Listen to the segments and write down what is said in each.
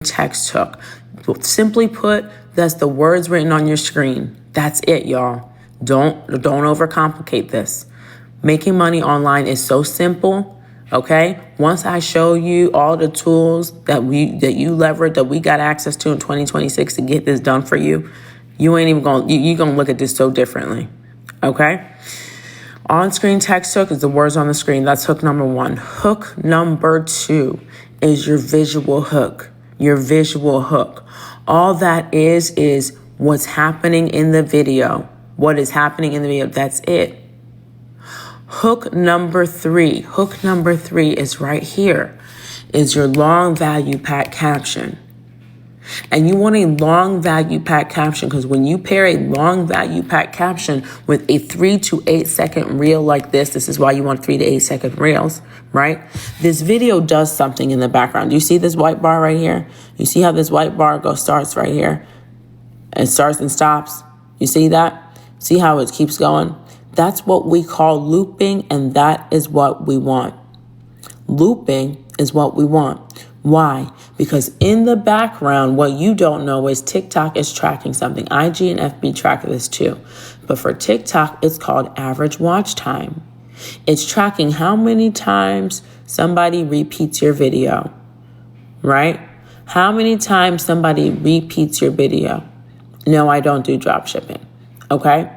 text hook. Simply put, that's the words written on your screen. That's it, y'all. Don't overcomplicate this. Making money online is so simple, okay? Once I show you all the tools that you leverage, that we got access to in 2026 to get this done for you, you ain't even you're gonna look at this so differently, okay? On-screen text hook is the words on the screen. That's hook number one. Hook number two is your visual hook. Your visual hook. All that is what's happening in the video. What is happening in the video, that's it. Hook number three is right here, is your long value pack caption. And you want a long value pack caption because when you pair a long value pack caption with a 3 to 8 second reel like this is why you want 3 to 8 second reels, right? This video does something in the background. Do you see this white bar right here? You see how this white bar starts right here? It starts and stops. You see that? See how it keeps going? That's what we call looping, and that is what we want. Looping is what we want. Why? Because in the background, what you don't know is TikTok is tracking something. IG and FB track this too. But for TikTok, it's called average watch time. It's tracking how many times somebody repeats your video, right? How many times somebody repeats your video. No, I don't do drop shipping, okay?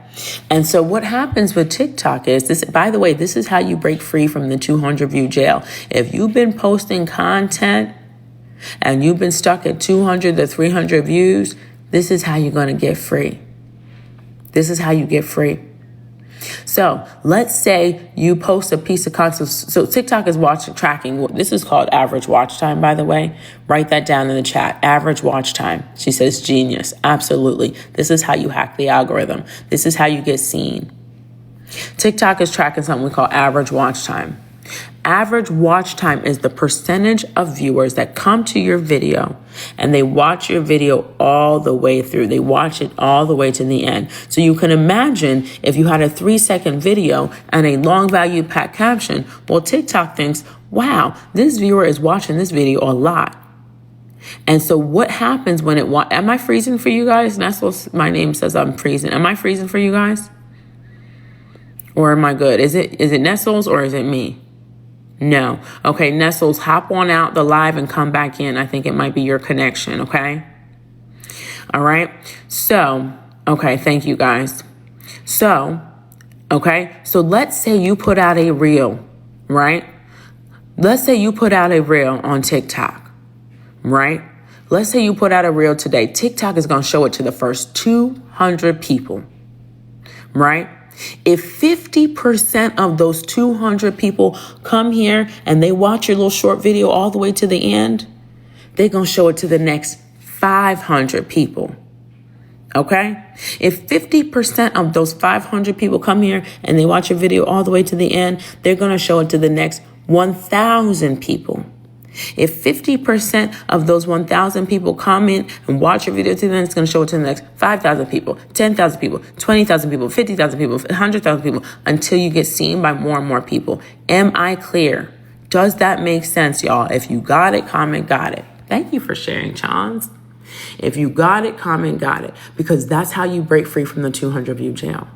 And so what happens with TikTok is this, by the way, this is how you break free from the 200 view jail. If you've been posting content and you've been stuck at 200 to 300 views, this is how you're going to get free. This is how you get free. So let's say you post a piece of content. So TikTok is tracking. This is called average watch time, by the way. Write that down in the chat. Average watch time. She says genius. Absolutely. This is how you hack the algorithm. This is how you get seen. TikTok is tracking something we call average watch time. Average watch time is the percentage of viewers that come to your video and they watch your video all the way through. They watch it all the way to the end. So you can imagine if you had a 3-second video and a long value pack caption, well, TikTok thinks, wow, this viewer is watching this video a lot. And so what happens when am I freezing for you guys? Nestles, my name says I'm freezing. Am I freezing for you guys? Or am I good? Is it Nestles or is it me? No. Okay, Nestles, hop on out the live and come back in. I think it might be your connection, okay? All right. So, okay, thank you guys. So, okay, so let's say you put out a reel, right? Let's say you put out a reel on TikTok, right? Let's say you put out a reel today. TikTok is going to show it to the first 200 people, right? If 50% of those 200 people come here and they watch your little short video all the way to the end, they're going to show it to the next 500 people. Okay? If 50% of those 500 people come here and they watch your video all the way to the end, they're going to show it to the next 1,000 people. If 50% of those 1,000 people comment and watch your video to the end, it's going to show it to the next 5,000 people, 10,000 people, 20,000 people, 50,000 people, 100,000 people, until you get seen by more and more people. Am I clear? Does that make sense, y'all? If you got it, comment got it. Thank you for sharing, Chance. If you got it, comment got it, because that's how you break free from the 200 view jail.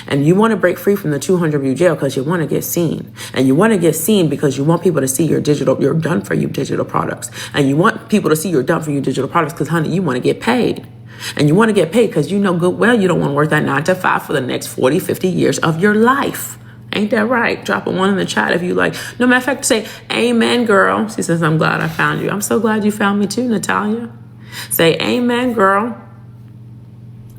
And you want to break free from the 200 view jail because you want to get seen. And you want to get seen because you want people to see your done for you digital products. And you want people to see your done for you digital products because, honey, you want to get paid. And you want to get paid because you know good well you don't want to work that 9 to 5 for the next 40, 50 years of your life. Ain't that right? Drop a 1 in the chat if you like. No matter of fact, say, amen, girl. She says, I'm glad I found you. I'm so glad you found me too, Natalia. Say, amen, girl.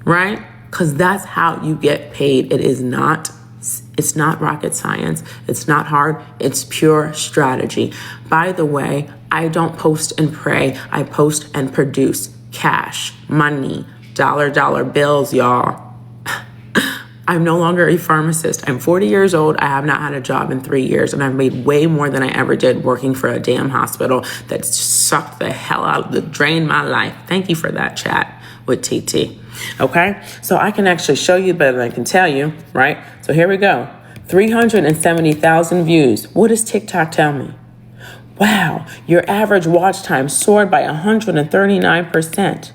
Right? Because that's how you get paid. It's not rocket science. It's not hard. It's pure strategy. By the way, I don't post and pray. I post and produce cash, money, dollar bills, y'all. I'm no longer a pharmacist. I'm 40 years old. I have not had a job in 3 years, and I've made way more than I ever did working for a damn hospital that sucked the hell out of drained my life. Thank you for that chat with TT. Okay, so I can actually show you better than I can tell you, right? So here we go. 370,000 views. What does TikTok tell me? Wow, your average watch time soared by 139%.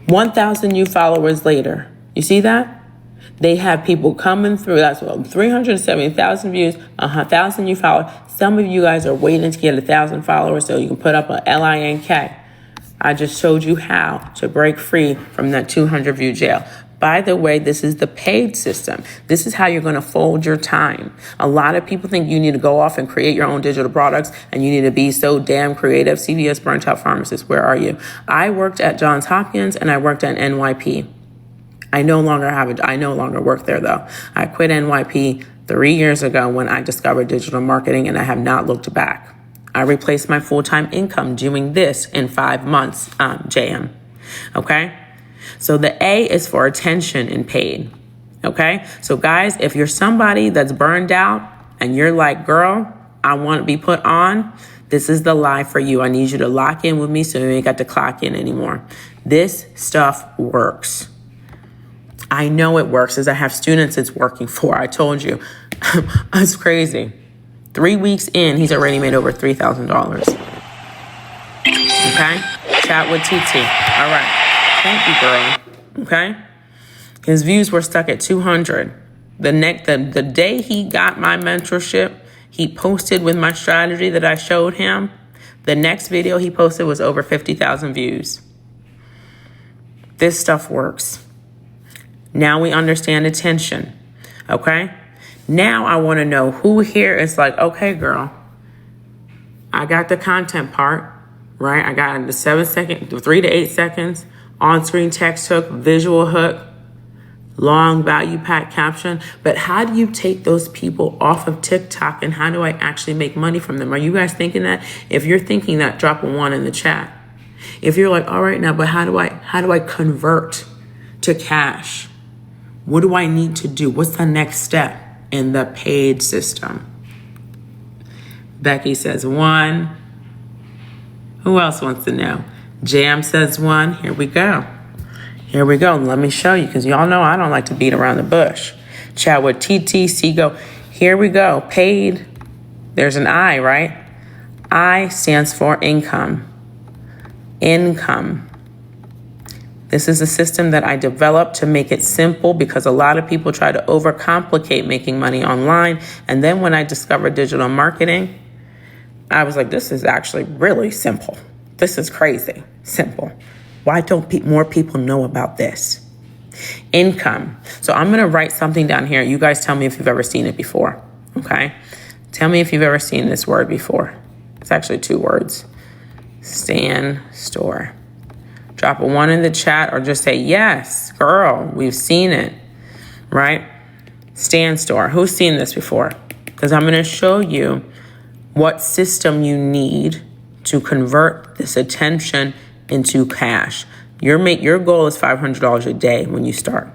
1,000 new followers later. You see that? They have people coming through. That's what 370,000 views, 1,000 new followers. Some of you guys are waiting to get 1,000 followers so you can put up a LINK. I just showed you how to break free from that 200 view jail. By the way, this is the paid system. This is how you're going to fold your time. A lot of people think you need to go off and create your own digital products and you need to be so damn creative. CVS burnt out pharmacist, where are you? I worked at Johns Hopkins and I worked at NYP. I no longer work there though. I quit NYP 3 years ago when I discovered digital marketing and I have not looked back. I replaced my full-time income doing this in 5 months, JM. Okay? So the A is for attention and paid. Okay? So guys, if you're somebody that's burned out and you're like, girl, I want to be put on, this is the live for you. I need you to lock in with me so you ain't got to clock in anymore. This stuff works. I know it works as I have students it's working for. I told you. It's crazy. 3 weeks in, he's already made over $3,000. Okay? Chat with TT. All right. Thank you, girl. Okay? His views were stuck at 200. The day he got my mentorship, he posted with my strategy that I showed him. The next video he posted was over 50,000 views. This stuff works. Now we understand attention. Okay? Now I want to know who here is like, okay, girl, I got the content part, right? I got the 3 to 8 seconds, on-screen text hook, visual hook, long value pack caption. But how do you take those people off of TikTok and how do I actually make money from them? Are you guys thinking that? If you're thinking that, drop a 1 in the chat. If you're like, all right, now, but how do I convert to cash? What do I need to do? What's the next step in the paid system? Becky says 1. Who else wants to know? Jam says 1. Here we go. Here we go. Let me show you because y'all know I don't like to beat around the bush. Chat with TT, go. Here we go. Paid. There's an I, right? I stands for income. Income. This is a system that I developed to make it simple because a lot of people try to overcomplicate making money online. And then when I discovered digital marketing, I was like, this is actually really simple. This is crazy simple. Why don't more people know about this? Income. So I'm going to write something down here. You guys tell me if you've ever seen it before. Okay. Tell me if you've ever seen this word before. It's actually 2 words. Stan Store. Drop a 1 in the chat or just say, yes, girl, we've seen it, right? Stan Store. Who's seen this before? Because I'm going to show you what system you need to convert this attention into cash. Your goal is $500 a day when you start,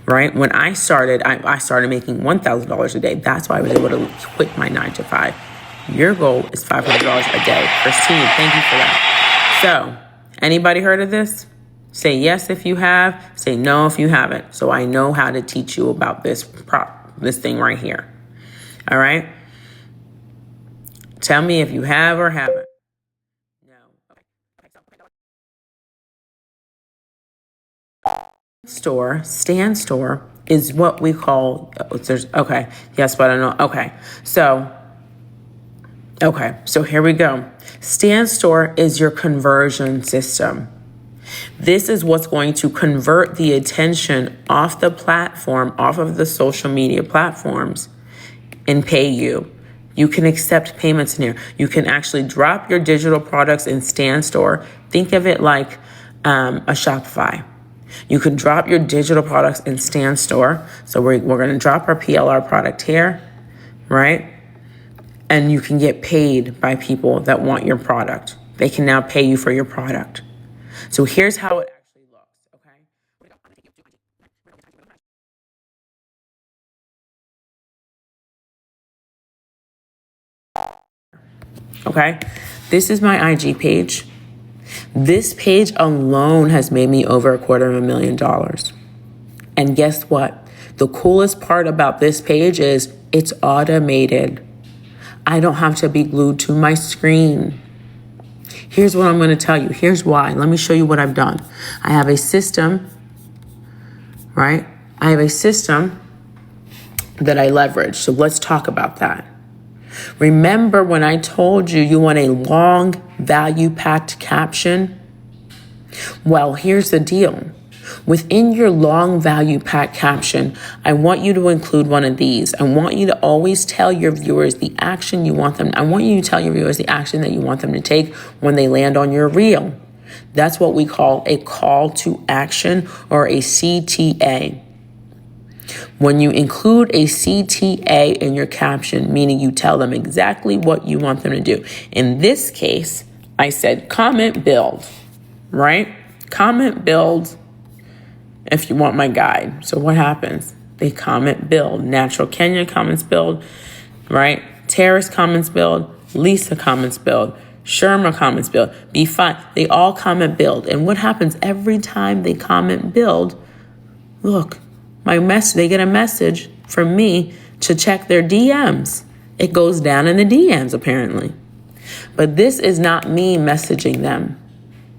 right? When I started, I started making $1,000 a day. That's why I was able to quit my 9 to 5. Your goal is $500 a day. Christine, thank you for that. So, anybody heard of this? Say yes if you have, say no if you haven't. So I know how to teach you about this thing right here. All right? Tell me if you have or haven't. No. Okay. Stan Store is what we call, okay. Yes, but I know. Okay. So here we go. Stan Store is your conversion system. This is what's going to convert the attention off the platform, off of the social media platforms, and pay you. You can accept payments in here. You can actually drop your digital products in Stan Store. Think of it like a Shopify. You can drop your digital products in Stan Store. So we're going to drop our PLR product here, right? And you can get paid by people that want your product. They can now pay you for your product. So here's how it actually looks, okay? Okay, this is my IG page. This page alone has made me over $250,000. And guess what? The coolest part about this page is it's automated. I don't have to be glued to my screen. Here's what I'm going to tell you. Here's why. Let me show you what I've done. I have a system, right? I have a system that I leverage. So let's talk about that. Remember when I told you you want a long, value-packed caption? Well, here's the deal. Within your long value-packed caption, I want you to include one of these. I want you to always tell your viewers the action you want them. I want you to tell your viewers the action that you want them to take when they land on your reel. That's what we call a call to action, or a CTA. When you include a CTA in your caption, meaning you tell them exactly what you want them to do. In this case, I said comment build, right? Comment build if you want my guide. So what happens? They comment build. Natural Kenya comments build, right? Terrace comments build. Lisa comments build. Sherma comments build. Be fine. They all comment build. And what happens every time they comment build? Look, they get a message from me to check their DMs. It goes down in the DMs apparently. But this is not me messaging them.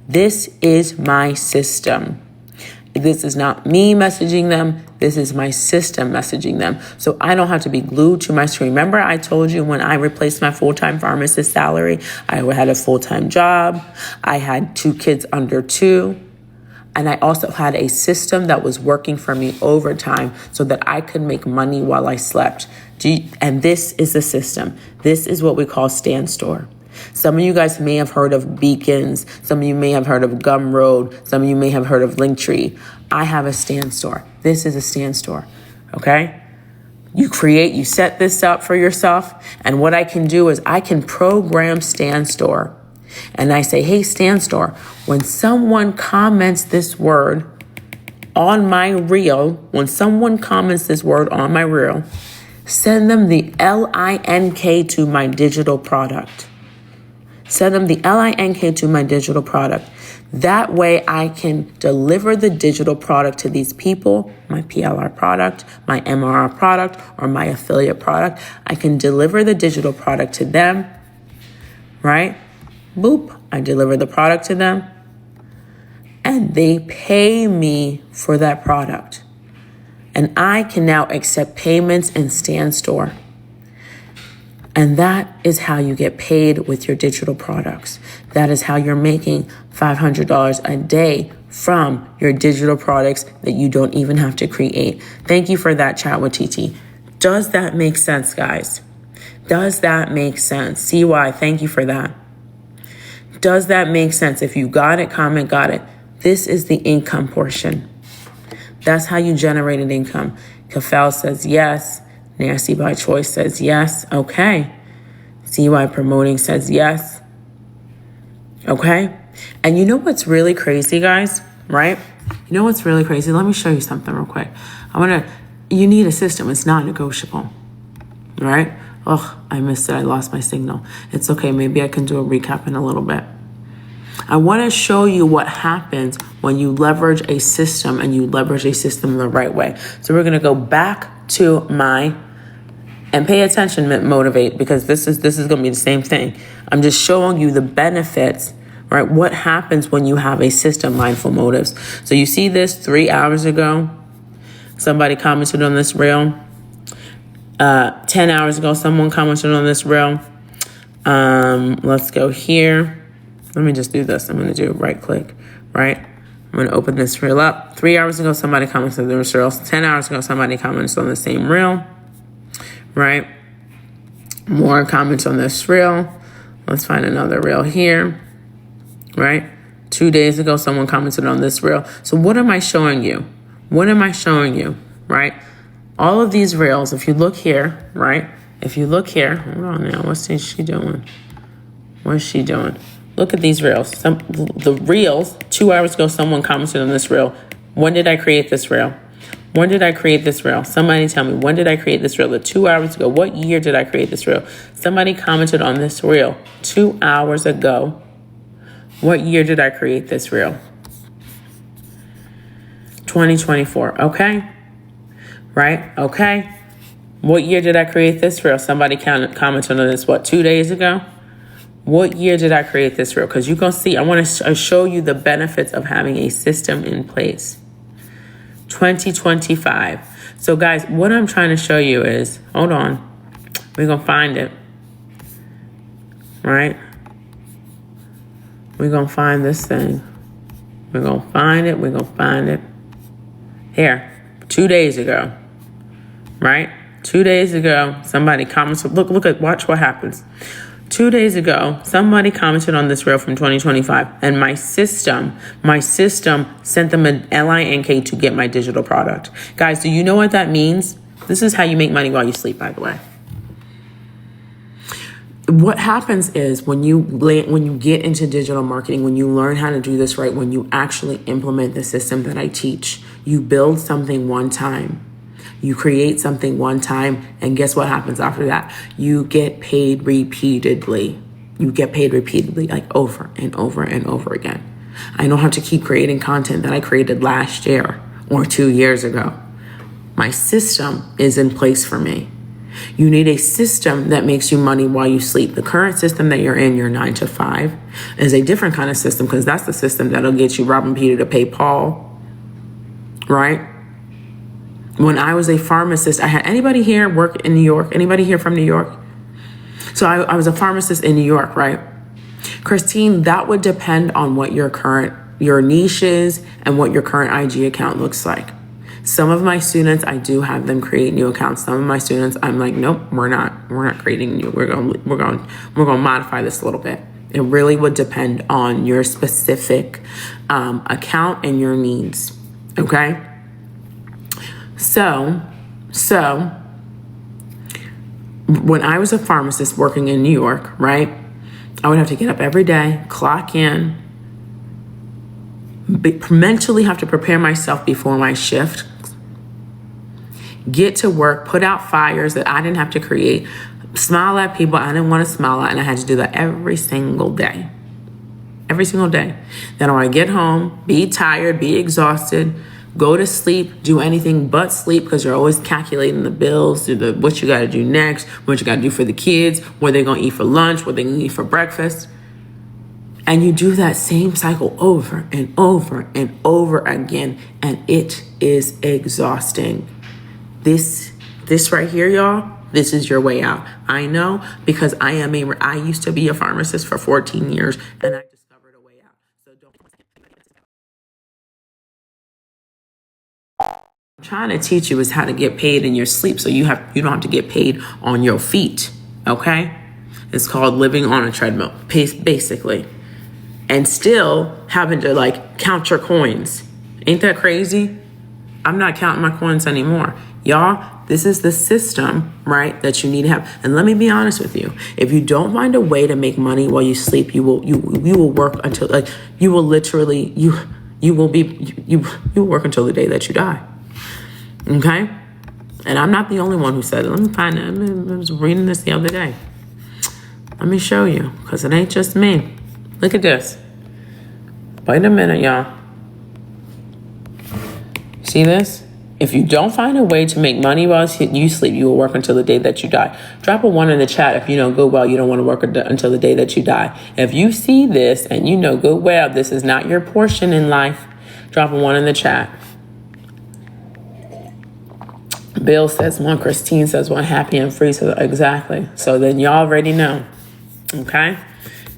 This is my system. This is not me messaging them. This is my system messaging them. So I don't have to be glued to my screen. Remember I told you when I replaced my full-time pharmacist salary, I had a full-time job. I had 2 kids under 2. And I also had a system that was working for me overtime so that I could make money while I slept. And this is the system. This is what we call StanStore. Some of you guys may have heard of Beacons. Some of you may have heard of Gumroad. Some of you may have heard of Linktree. I have a StanStore. This is a StanStore, okay? You set this up for yourself. And what I can do is I can program StanStore. And I say, hey, StanStore, when someone comments this word on my reel, send them the LINK to my digital product. Send them the LINK to my digital product. That way I can deliver the digital product to these people, my PLR product, my MRR product, or my affiliate product. I can deliver the digital product to them, right? Boop, I deliver the product to them, and they pay me for that product. And I can now accept payments in StanStore. And that is how you get paid with your digital products. That is how you're making $500 a day from your digital products that you don't even have to create. Thank you for that chat with TT. Does that make sense, guys? Does that make sense? CY, thank you for that. Does that make sense? If you got it, comment got it. This is the income portion. That's how you generate an income. Kafel says yes. Nasty by Choice says yes. Okay. CY Promoting says yes. Okay. And you know what's really crazy, guys? Right? You know what's really crazy? Let me show you something real quick. You need a system. It's not negotiable. Right? Oh, I missed it. I lost my signal. It's okay. Maybe I can do a recap in a little bit. I want to show you what happens when you leverage a system and you leverage a system the right way. So we're going to go back to and pay attention, Motivate, because this is going to be the same thing. I'm just showing you the benefits, right? What happens when you have a system, Mindful Motives. So you see this 3 hours ago, somebody commented on this reel. 10 hours ago, someone commented on this reel. Let's go here. Let me just do this. I'm going to do right click, right? I'm going to open this reel up. 3 hours ago, somebody commented on this reel. 10 hours ago, somebody commented on the same reel, right? More comments on this reel. Let's find another reel here, right? 2 days ago, someone commented on this reel. So what am I showing you? What am I showing you, right? All of these reels, if you look here, right? If you look here, hold on now, what's she doing? What's she doing? Look at these reels. The reels, 2 hours ago, someone commented on this reel. When did I create this reel? When did I create this reel? Somebody tell me, when did I create this reel? 2 hours ago. What year did I create this reel? Somebody commented on this reel 2 hours ago. What year did I create this reel? 2024, okay? Right, okay? What year did I create this reel? Somebody commented on this, 2 days ago? What year did I create this reel? Because you're going to see, I want to show you the benefits of having a system in place. 2025. So guys, what I'm trying to show you is, hold on, we're going to find it, right? We're going to find this thing. We're going to find it. We're going to find it. Here, 2 days ago, right? 2 days ago, somebody commented, watch what happens. 2 days ago, somebody commented on this reel from 2025, and my system sent them an link to get my digital product. Guys, do you know what that means? This is how you make money while you sleep, by the way. What happens is when you get into digital marketing, when you learn how to do this right, when you actually implement the system that I teach, you build something one time. You create something one time, and guess what happens after that? You get paid repeatedly. You get paid repeatedly, like over and over and over again. I don't have to keep creating content that I created last year or 2 years ago. My system is in place for me. You need a system that makes you money while you sleep. The current system that you're in, your 9 to 5, is a different kind of system, because that's the system that'll get you Robin Peter to pay Paul, right? When I was a pharmacist, I had anybody here work in New York? Anybody here from New York? So I was a pharmacist in New York, right? Christine, that would depend on what your niche is and what your current IG account looks like. Some of my students, I do have them create new accounts. Some of my students, I'm like, nope, we're not creating new. We're going to modify this a little bit. It really would depend on your specific account and your needs. Okay. So when I was a pharmacist working in New York, right, I would have to get up every day, clock in, mentally have to prepare myself before my shift, get to work, put out fires that I didn't have to create, smile at people I didn't want to smile at, and I had to do that every single day. Every single day. Then when I get home, be tired, be exhausted, go to sleep, do anything but sleep, because you're always calculating the bills, what you got to do next, what you got to do for the kids, what they're going to eat for lunch, what they're going to eat for breakfast. And you do that same cycle over and over and over again, and it is exhausting. This right here, y'all, this is your way out. I know, because I used to be a pharmacist for 14 years, and I discovered a way out. So don't. I'm trying to teach you is how to get paid in your sleep, so you don't have to get paid on your feet. Okay, it's called living on a treadmill, basically, and still having to count your coins. Ain't that crazy? I'm not counting my coins anymore, y'all. This is the system, right, that you need to have. And let me be honest with you: if you don't find a way to make money while you sleep, you will work until you will work until the day that you die. Okay? And I'm not the only one who said it. Let me find it. I was reading this the other day. Let me show you, because it ain't just me. Look at this. Wait a minute, y'all. See this? If you don't find a way to make money while you sleep, you will work until the day that you die. Drop a 1 in the chat if you know good well you don't want to work until the day that you die. If you see this and you know good well this is not your portion in life, drop a 1 in the chat. Bill says 1, Christine says 1, happy and free. So exactly. So then y'all already know. Okay?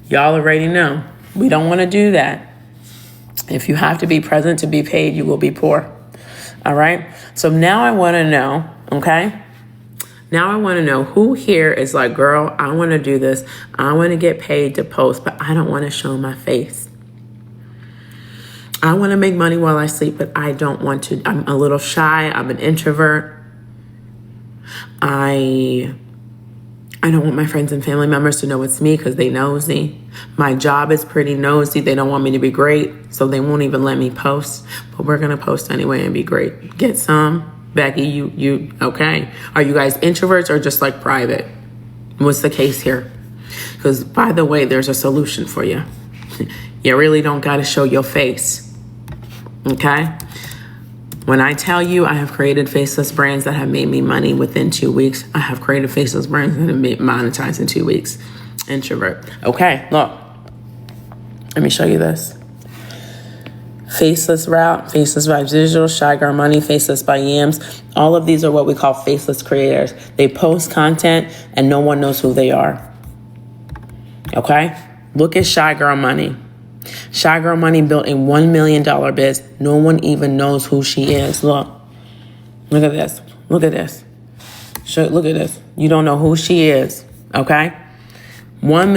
Y'all already know. We don't want to do that. If you have to be present to be paid, you will be poor. All right? So now I want to know, okay? Now I want to know who here is like, girl, I want to do this. I want to get paid to post, but I don't want to show my face. I want to make money while I sleep, but I don't want to. I'm a little shy. I'm an introvert. I don't want my friends and family members to know it's me because they nosy. My job is pretty nosy. They don't want me to be great, so they won't even let me post. But we're going to post anyway and be great. Get some. Becky, you okay? Are you guys introverts or just like private? What's the case here? Because, by the way, there's a solution for you. You really don't got to show your face. Okay? When I tell you I have created faceless brands that have made me money within 2 weeks, I have created faceless brands that have been monetized in 2 weeks. Introvert. Okay, look. Let me show you this. Faceless Route, Faceless Vibes Digital, Shy Girl Money, Faceless by Yams. All of these are what we call faceless creators. They post content and no one knows who they are. Okay? Look at Shy Girl Money. Shy Girl Money built a $1 million biz. No one even knows who she is. Look. Look at this. Look at this. Look at this. You don't know who she is. Okay? 1